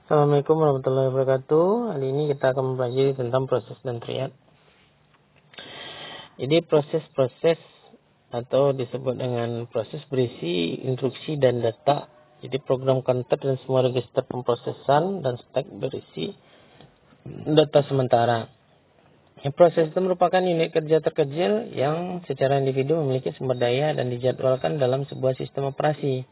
Assalamualaikum warahmatullahi wabarakatuh. Hari ini kita akan mempelajari tentang proses dan triad. Jadi proses-proses atau disebut dengan proses berisi instruksi dan data. Jadi program counter dan semua register pemrosesan dan stack berisi data sementara. Proses itu merupakan unit kerja terkecil yang secara individu memiliki sumber daya dan dijadwalkan dalam sebuah sistem operasi.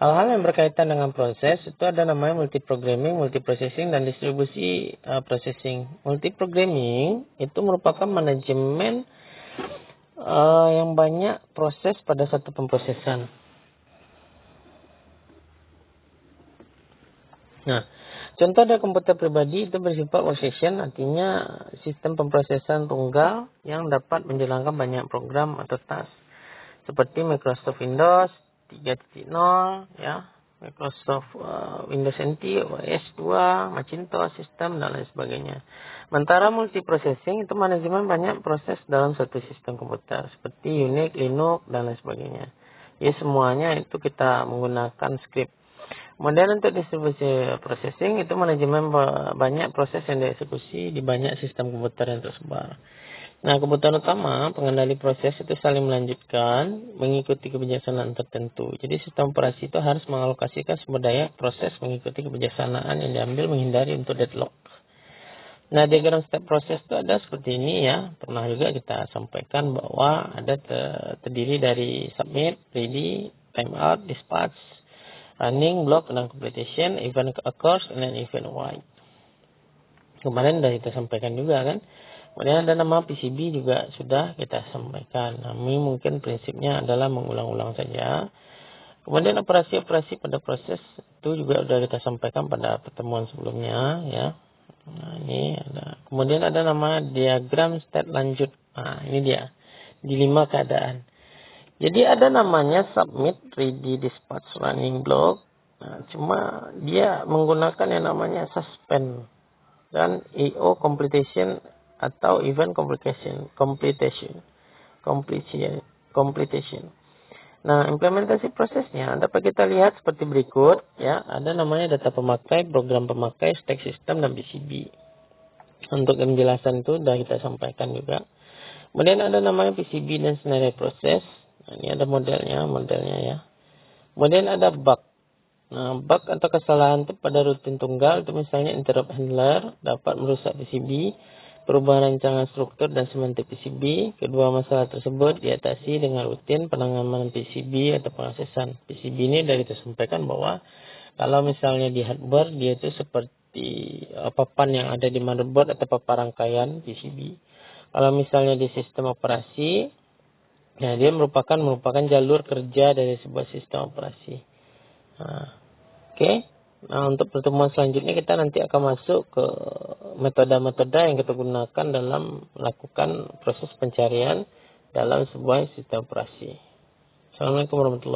Hal-hal yang berkaitan dengan proses itu ada namanya multiprogramming, multiprocessing, dan distribusi processing. Multiprogramming itu merupakan manajemen yang banyak proses pada satu pemrosesan. Nah, contoh ada komputer pribadi itu bersifat workstation, artinya sistem pemrosesan tunggal yang dapat menjalankan banyak program atau task. Seperti Microsoft Windows 3.0, ya, Microsoft Windows NT, OS 2, Macintosh sistem dan lain sebagainya. Sementara multiprocessing itu manajemen banyak proses dalam satu sistem komputer seperti Unix, Linux dan lain sebagainya. Ya, semuanya itu kita menggunakan script. Kemudian untuk distribusi processing itu manajemen banyak proses yang dieksekusi di banyak sistem komputer yang tersebar. Nah, kebutuhan utama pengendali proses itu saling melanjutkan mengikuti kebijaksanaan tertentu. Jadi sistem operasi itu harus mengalokasikan sumber daya proses mengikuti kebijaksanaan yang diambil menghindari untuk deadlock. Nah, diagram step proses itu ada seperti ini ya. Pernah juga kita sampaikan bahwa ada terdiri dari submit, ready, timeout, dispatch, running, block, dan completion, event occurs, dan event await. Kemarin sudah kita sampaikan juga kan. Kemudian ada nama PCB juga sudah kita sampaikan. Ini mungkin prinsipnya adalah mengulang-ulang saja. Kemudian operasi-operasi pada proses itu juga sudah kita sampaikan pada pertemuan sebelumnya ya. Nah, ini ada. Kemudian ada nama diagram state lanjut. Nah, ini dia. Di 5 keadaan. Jadi ada namanya submit, ready, dispatch, running, block. Nah, cuma dia menggunakan yang namanya suspend dan EO completion atau event completion. Nah, implementasi prosesnya dapat kita lihat seperti berikut ya. Ada namanya data pemakai, program pemakai, stack system, dan PCB. Untuk penjelasan itu sudah kita sampaikan juga. Kemudian ada namanya PCB dan scenario proses. Nah, ini ada modelnya ya. Kemudian ada bug. Nah, bug atau kesalahan itu pada rutin tunggal itu misalnya interrupt handler dapat merusak PCB, perubahan rancangan struktur dan semantik PCB. Kedua masalah tersebut diatasi dengan rutin penanganan PCB atau pengasesan. PCB ini dari kita sampaikan bahwa kalau misalnya di hardware dia itu seperti papan yang ada di motherboard atau papan rangkaian PCB. Kalau misalnya di sistem operasi, nah dia merupakan jalur kerja dari sebuah sistem operasi. Nah, oke. Nah, untuk pertemuan selanjutnya kita nanti akan masuk ke metode-metode yang kita gunakan dalam melakukan proses pencarian dalam sebuah sistem operasi. Assalamualaikum warahmatullahi wabarakatuh.